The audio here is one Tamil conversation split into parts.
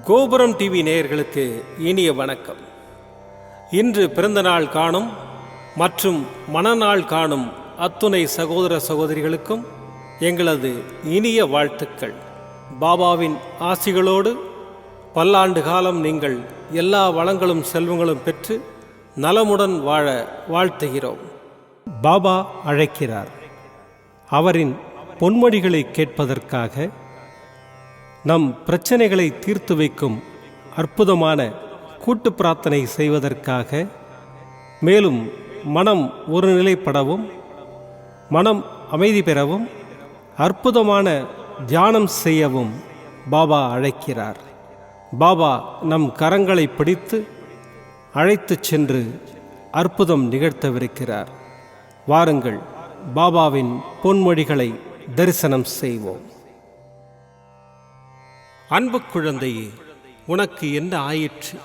கோபுரம் டிவி நேயர்களுக்கு இனிய வணக்கம். இன்று பிறந்தநாள் காணும் மற்றும் மணநாள் காணும் அத்துணை சகோதர சகோதரிகளுக்கும் எங்களது இனிய வாழ்த்துக்கள். பாபாவின் ஆசிகளோடு பல்லாண்டு காலம் நீங்கள் எல்லா வளங்களும் செல்வங்களும் பெற்று நலமுடன் வாழ வாழ்த்துகிறோம். பாபா அழைக்கிறார். அவரின் பொன்மொழிகளை கேட்பதற்காக, நம் பிரச்சனைகளை தீர்த்து வைக்கும் அற்புதமான கூட்டு பிரார்த்தனை செய்வதற்காக, மேலும் மனம் ஒருநிலைப்படவும் மனம் அமைதி பெறவும் அற்புதமான தியானம் செய்யவும் பாபா அழைக்கிறார். பாபா நம் கரங்களை பிடித்து அழைத்துச் சென்று அற்புதம் நிகழ்த்தவிருக்கிறார். வாருங்கள், பாபாவின் பொன்மொழிகளை தரிசனம் செய்வோம். அன்பு குழந்தையே, உனக்கு என்ன ஆயிற்று?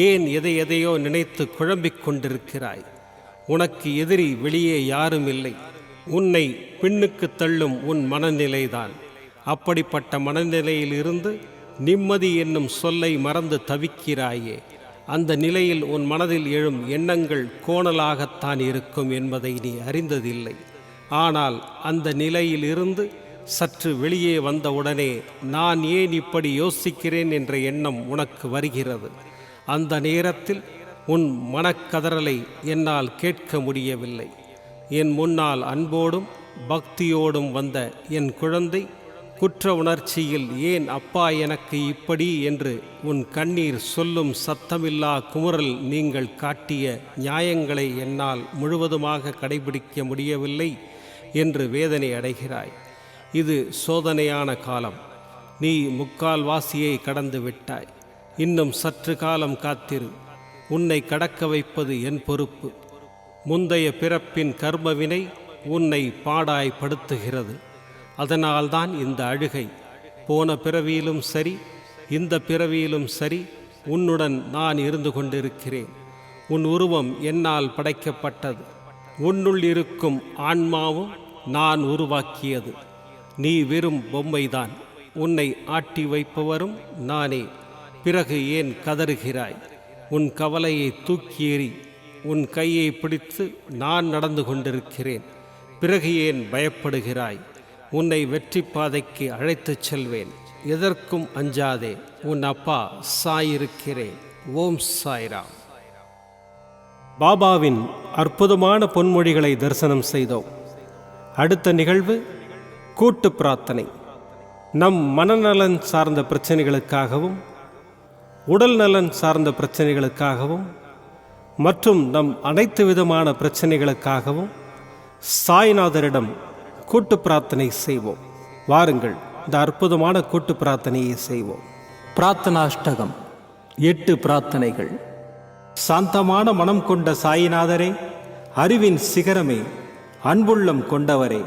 ஏன் எதையோ நினைத்து குழம்பிக் கொண்டிருக்கிறாய்? உனக்கு எதிரி வெளியே யாரும் இல்லை. உன்னை பின்னுக்கு தள்ளும் உன் மனநிலைதான். அப்படிப்பட்ட மனநிலையில் இருந்து நிம்மதி என்னும் சொல்லை மறந்து தவிக்கிறாயே. அந்த நிலையில் உன் மனதில் எழும் எண்ணங்கள் கோணலாகத்தான் இருக்கும் என்பதை நீ அறிந்ததில்லை. ஆனால் அந்த நிலையில் இருந்து சற்று வெளியே வந்தவுடனே நான் ஏன் இப்படி யோசிக்கிறேன் என்ற எண்ணம் உனக்கு வருகிறது. அந்த நேரத்தில் உன் மனக்கதறலை என்னால் கேட்க முடியவில்லை. என் முன்னால் அன்போடும் பக்தியோடும் வந்த என் குழந்தை, குற்ற உணர்ச்சியில் ஏன் அப்பா எனக்கு இப்படி என்று உன் கண்ணீர் சொல்லும் சத்தமில்லா குமுறல் நீங்கள் காட்டிய நியாயங்களை என்னால் முழுவதுமாக கடைபிடிக்க முடியவில்லை என்று வேதனை அடைகிறாய். இது சோதனையான காலம். நீ முக்கால்வாசியை கடந்து விட்டாய். இன்னும் சற்று காலம் காத்திரு. உன்னை கடக்க வைப்பது என் பொறுப்பு. முந்தைய பிறப்பின் கர்மவினை உன்னை பாடாய்படுத்துகிறது. அதனால்தான் இந்த அழுகை. போன பிறவியிலும் சரி, இந்த பிறவியிலும் சரி, உன்னுடன் நான் இருந்து கொண்டிருக்கிறேன். உன் உருவம் என்னால் படைக்கப்பட்டது. உன்னுள் இருக்கும் ஆன்மாவும் நான் உருவாக்கியது. நீ வெறும் பொம்மைதான். உன்னை ஆட்டி வைப்பவரும் நானே. பிறகு ஏன் கதறுகிறாய்? உன் கவலையை தூக்கி எறி. உன் கையை பிடித்து நான் நடந்து கொண்டிருக்கிறேன். பிறகு ஏன் பயப்படுகிறாய்? உன்னை வெற்றி பாதைக்கு அழைத்துச் செல்வேன். எதற்கும் அஞ்சாதே. உன் அப்பா சாயிருக்கிறேன். ஓம் சாய்ராம். பாபாவின் அற்புதமான பொன்மொழிகளை தரிசனம் செய்தோம். அடுத்த நிகழ்வு கூட்டு பிரார்த்தனை. நம் மனநலன் சார்ந்த பிரச்சனைகளுக்காகவும், உடல் நலன் சார்ந்த பிரச்சனைகளுக்காகவும் மற்றும் நம் அனைத்து விதமான பிரச்சனைகளுக்காகவும் சாய்நாதரிடம் கூட்டு பிரார்த்தனை செய்வோம். வாருங்கள், இந்த அற்புதமான கூட்டு பிரார்த்தனையை செய்வோம். பிரார்த்தனாஷ்டகம். 8 பிரார்த்தனைகள். சாந்தமான மனம் கொண்ட சாயிநாதரே, அறிவின் சிகரமே, அன்புள்ளம் கொண்டவரே,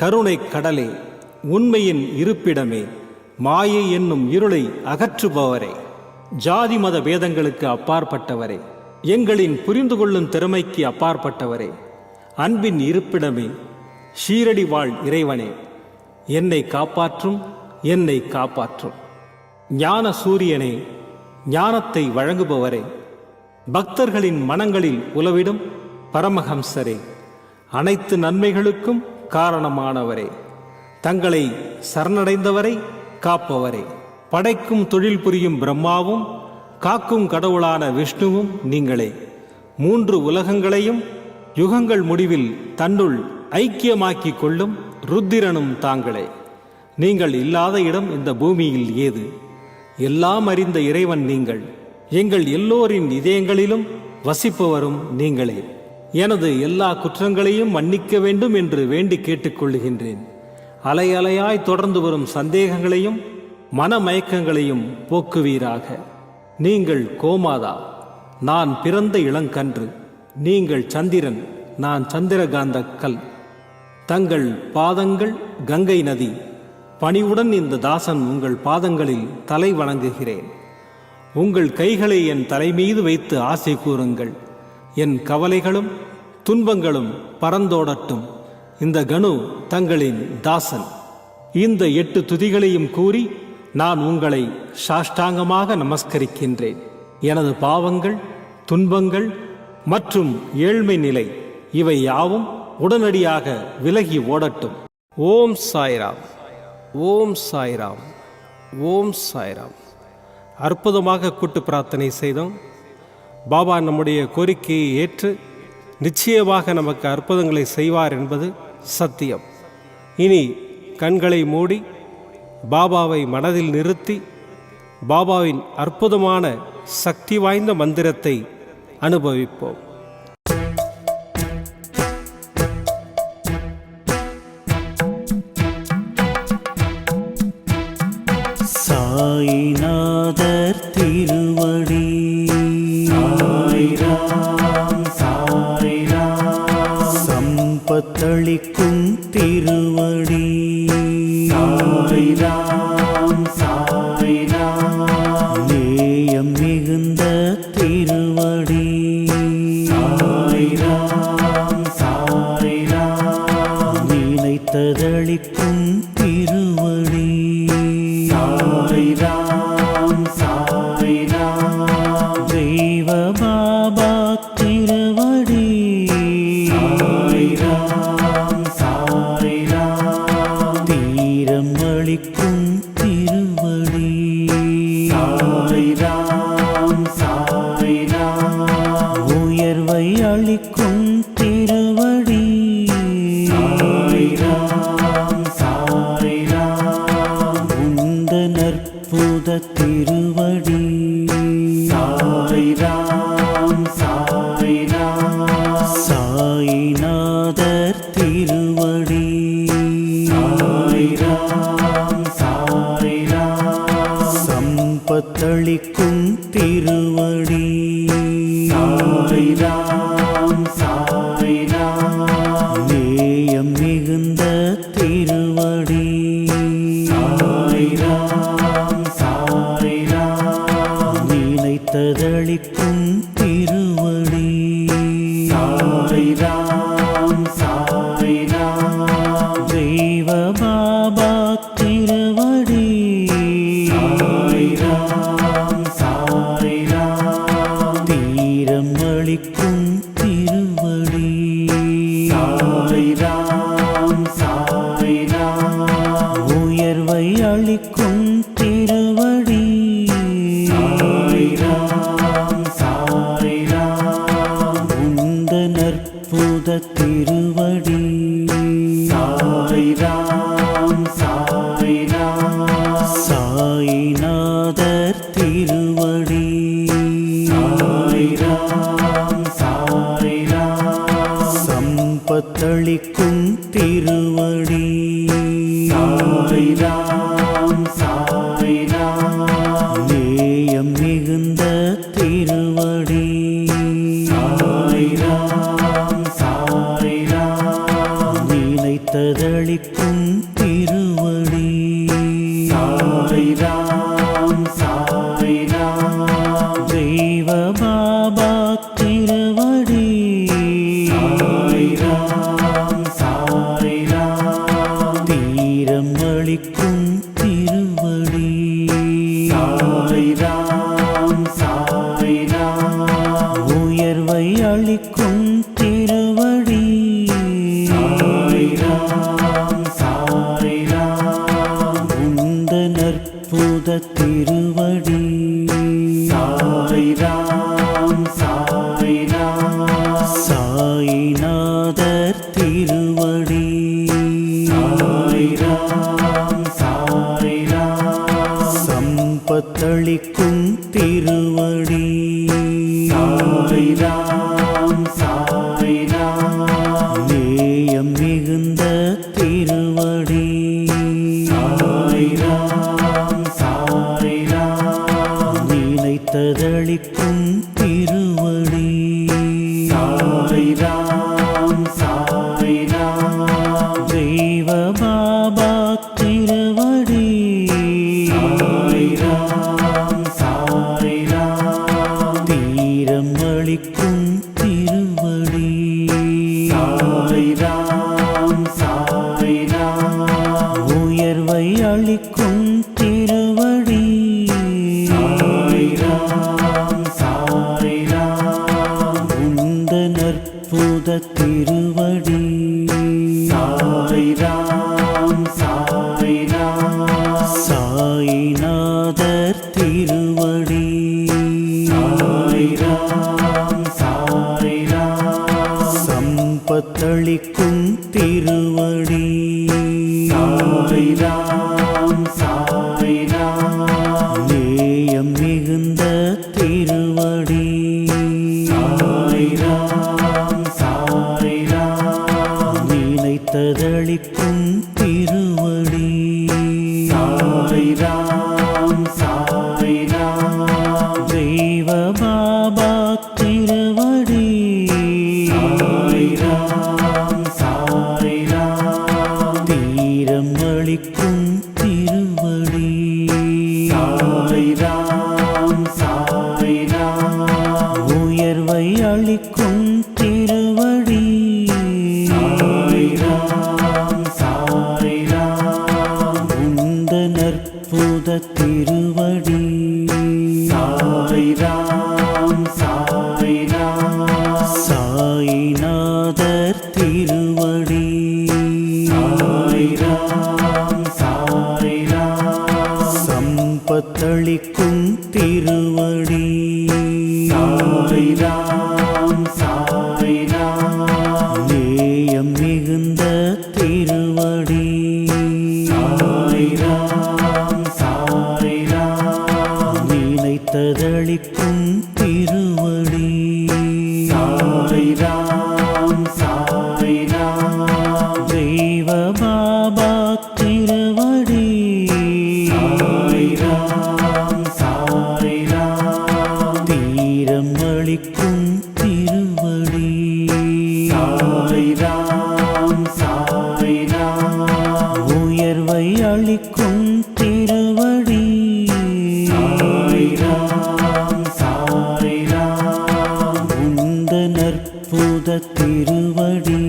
கருணை கடலே, உண்மையின் இருப்பிடமே, மாயை என்னும் இருளை அகற்றுபவரே, ஜாதி மத பேதங்களுக்கு அப்பாற்பட்டவரே, எங்களின் புரிந்து கொள்ளும் திறமைக்கு அப்பாற்பட்டவரே, அன்பின் இருப்பிடமே, ஷீரடி வாழ் இறைவனே, என்னை காப்பாற்றும், என்னை காப்பாற்றும். ஞான சூரியனே, ஞானத்தை வழங்குபவரே, பக்தர்களின் மனங்களில் உலவிடும் பரமஹம்சரே, அனைத்து நன்மைகளுக்கும் காரணமானவரே, தங்களை சரணடைந்தவரை காப்பவரே, படைக்கும் தொழில் புரியும் பிரம்மாவும் காக்கும் கடவுளான விஷ்ணுவும் நீங்களே. 3 உலகங்களையும் யுகங்கள் முடிவில் தன்னுள் ஐக்கியமாக்கிக் கொள்ளும் ருத்திரனும் தாங்களே. நீங்கள் இல்லாத இடம் இந்த பூமியில் ஏது? எல்லாம் அறிந்த இறைவன் நீங்கள். எங்கள் எல்லோரின் இதயங்களிலும் வசிப்பவரும் நீங்களே. எனது எல்லா குற்றங்களையும் மன்னிக்க வேண்டும் என்று வேண்டி கேட்டுக்கொள்ளுகின்றேன். அலை அலையாய் தொடர்ந்து வரும் சந்தேகங்களையும் மனமயக்கங்களையும் போக்குவீராக. நீங்கள் கோமாதா, நான் பிறந்த இளங்கன்று. நீங்கள் சந்திரன், நான் சந்திரகாந்த கல். தங்கள் பாதங்கள் கங்கை நதி. பணிவுடன் இந்த தாசன் உங்கள் பாதங்களில் தலை வணங்குகிறேன். உங்கள் கைகளை என் தலைமீது வைத்து ஆசை கூறுங்கள். என் கவலைகளும் துன்பங்களும் பறந்தோடட்டும். இந்த கணு தங்களின் தாசன். இந்த 8 துதிகளையும் கூறி நான் உங்களை சாஷ்டாங்கமாக நமஸ்கரிக்கின்றேன். எனது பாவங்கள், துன்பங்கள் மற்றும் ஏழ்மை நிலை இவை யாவும் உடனடியாக விலகி ஓடட்டும். ஓம் சாய்ராம், ஓம் சாய்ராம், ஓம் சாய்ராம். அற்புதமாக கூட்டு பிரார்த்தனை செய்தோம். பாபா நம்முடைய கோரிக்கையை ஏற்று நிச்சயமாக நமக்கு அற்புதங்களை செய்வார் என்பது சத்தியம். இனி கண்களை மூடி பாபாவை மனதில் நிறுத்தி பாபாவின் அற்புதமான சக்தி வாய்ந்த மந்திரத்தை அனுபவிப்போம். சாய்நாதர் திருவடி சாய்ராம் சாய்ராம், சம்பத்தளிக்கும் திருவடி சாய்ராம் சாய்ராம், நேயம் மிகுந்த திருவடி சாய்ராம் சாய்ராம், நினைத்ததளிக்கும் திருவடி சாய்ராம் சாய்ராம், தெய்வ பாபா திருவடி சாய்ராம் சாய்ராம், தீரம் அளிக்கும் திருவடி சாய்ராம் சாய்ராம், உயர்வை அளிக்கும் திருவடி சாய்ராம் சாய்ராம், உந்த நற்புத திருவடி சாய்ராம் சாய்ராம், சாய்நாதர் திருவடி சாய்ராம் சாய்ராம், சம்பத்தளிக்கும் திருவடி சாய்ராம் சாய்ராம், நேயம் மிகுந்த திருவடி சாய்ராம் சாய்ராம், நினைத்ததளிக்கும் திருவடி சாய்ராம் சாய்ராம், தெய்வ பாபா திருவடி சாய்ராம் சாய்ராம், தீரம் அளிக்கும் திருவடி சாய்ராம் சாய்ராம், உயர்வை அளிக்கும் திருவடி சாய்ராம் சாய்ராம், உந்த நற்புத திருவடி சாய்ராம் சாய்ராம், சாய்நாதர் திருவடி சாய்ராம் சாய்ராம், சம்பத்தளிக்கும் திருவடி சாய்ராம் சாய்ராம், நேயம் மிகுந்த திருவடி சாய்ராம் சாய்ராம், நினைத்ததளிக்கும் திருவடி சாய்ராம் சாய்ராம், தெய்வ பாபா திருவடி சாய்ராம் சாய்ராம், தீரம் அளிக்கும் திருவடி சாய்ராம் சாய்ராம், உயர்வை அளிக்கும் திருவடி சாய்ராம் சாய்ராம், உந்த நற்புத திருவடி சாய்ராம் சாய்ராம், சாய்நாதர் திருவடி சாய்ராம் சாய்ராம், சம்பத்தளிக்கும் திருவடி சாய்ராம் சாய்ராம், நேயம் மிகுந்த திருவடி சாய்ராம் சாய்ராம், நினைத்ததளிக்கும் திருவடி சாய்ராம் சாய்ராம், தெய்வ பாபா திருவடி சாய்ராம் சாய்ராம், தீரம் அளிக்கும் திருவடி சாய்ராம் சாய்ராம், உயர்வை அளிக்கும் திருவடி அற்புத திருவடி. சாய்ராம் சாய்ராம் சாய்நாதர் திருவடி. சாய்ராம் சாய்ராம் சம்பத்தளிக்கும் திருவடி. சாய்ராம் சாய்ராம் நேயம் மிகுந்த திருவடி. சாய்ராம் சாய்ராம் நினைத்ததளிக்கும் திருவடி. சாய்ராம் சாய்ராம் தெய்வ பாபா திருவடி. சாய்ராம் சாய்ராம் தீரம் அளிக்கும் திருவடி. சாய்ராம் சாய்ராம் உயர்வை அளிக்கும் திருவடி. சாய்ராம் சாய்ராம் உந்த நற்புத திருவடி. சாய்ராம் சாய்ராம் சாய்நாதர் திருவடி. சாய்ராம் சாய்ராம் சம்பத்தளிக்கும் திருவடி. சாய்ராம் சாய்ராம் நேயம் மிகுந்த திருவடி. சாய்ராம் சாய்ராம் நினைத்ததளிக்கும் திருவடி. சாய்ராம் சாய்ராம் தெய்வ பாபா திருவடி. சாய்ராம் சாய்ராம் தீரம் அளிக்கும் திருவடி. சாய்ராம் சாய்ராம் உயர்வை அளிக்கும் திருவடி. சாய்ராம் சாய்ராம் உந்த நற்புத திருவடி.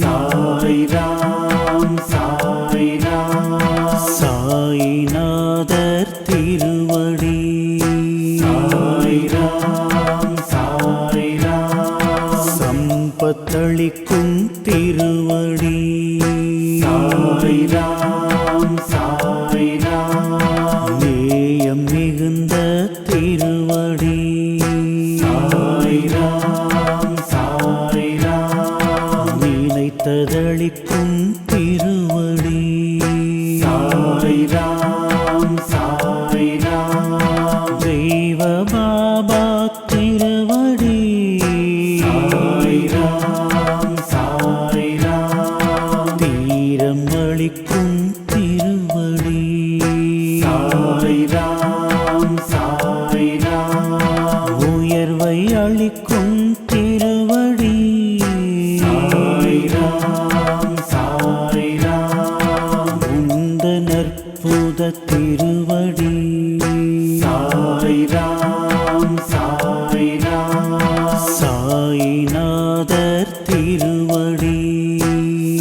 சாய்ராம் சாய்ராம் சாய்நாதர் திருவடி. சாய்ராம் சாய்ராம் சம்பத்தளிக்கும் திருவடி. சாய்ராம் சாய்ராம் நேயம் மிகுந்த திருவடி. சாய்ராம் சாய்ராம் நினைத்ததளிக்கும் திருவடி. சாய்ராம் சாய்ராம் தெய்வ பாபா திருவடி. சாய்ராம் சாய்ராம் தீரம் அளிக்கும் திருவடி. சாய்ராம் சாய்ராம் உயர்வை அளிக்கும் திருவடி. சாய்ராம் சாய்ராம் உந்த நற்புத திருவடி. சாய்ராம் சாய்ராம் சாய்நாதர் திருவடி.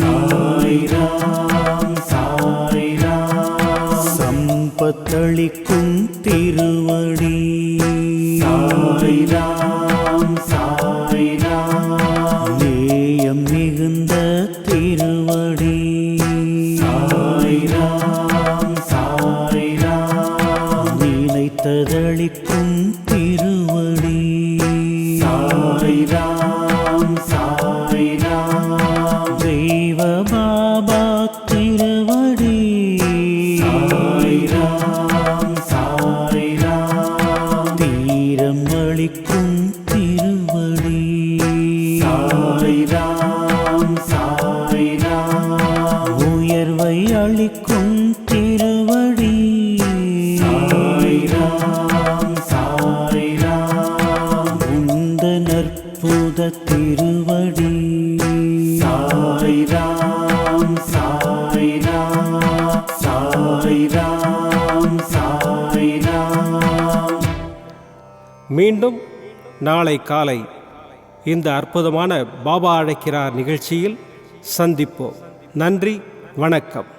சாய்ராம் சாய்ராம் சம்பத்தளிக்கும் திருவடி. சாய்ராம் சாய்ராம் நேயம் மிகுந்த திருவடி. சாய்ராம் சாய்ராம் நினைத்ததளிக்கும் திருவடி. சாய்ராம் சாய்ராம் தெய்வ பாபா திருவடி. சாய்ராம் சாய்ராம் தீரம் அளிக்கும் திருவடி. சாய்ராம் சாய்ராம் உயர்வை அளிக்கும் திருவடி. சாய்ராம் சாய்ராம் உந்த நற்புத திருவடி. சாய்ராம் சாய்ராம் சாய்ராம் சாய்ராம் மீண்டும் நாளை காலை இந்த அற்புதமான பாபா அழைக்கிறார் நிகழ்ச்சியில் சந்திப்போம். நன்றி, வணக்கம்.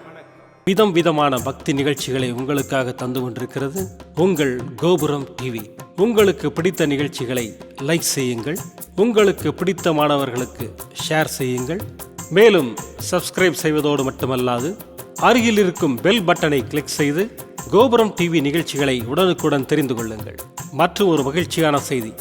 விதம் விதமான பக்தி நிகழ்ச்சிகளை உங்களுக்காக தந்து கொண்டிருக்கிறது உங்கள் கோபுரம் டிவி. உங்களுக்கு பிடித்த நிகழ்ச்சிகளை லைக் செய்யுங்கள், உங்களுக்கு பிடித்த மாணவர்களுக்கு ஷேர் செய்யுங்கள். மேலும் சப்ஸ்கிரைப் செய்வதோடு மட்டுமல்லாது அருகில் இருக்கும் பெல் பட்டனை கிளிக் செய்து கோபுரம் டிவி நிகழ்ச்சிகளை உடனுக்குடன் தெரிந்து கொள்ளுங்கள். மற்றும் ஒரு மகிழ்ச்சியான செய்தி,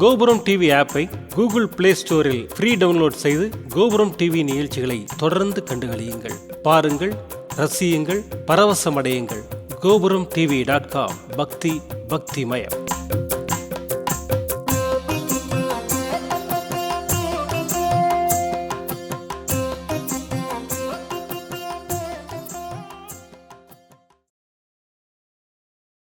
கோபுரம் டிவி ஆப்பை கூகுள் பிளே ஸ்டோரில் ஃப்ரீ டவுன்லோட் செய்து கோபுரம் டிவி நிகழ்ச்சிகளை தொடர்ந்து கண்டுகளியுங்கள். பாருங்கள், ரசியுங்கள், பரவசமடையுங்கள். gopuramtv.com பக்தி பக்திமயம்.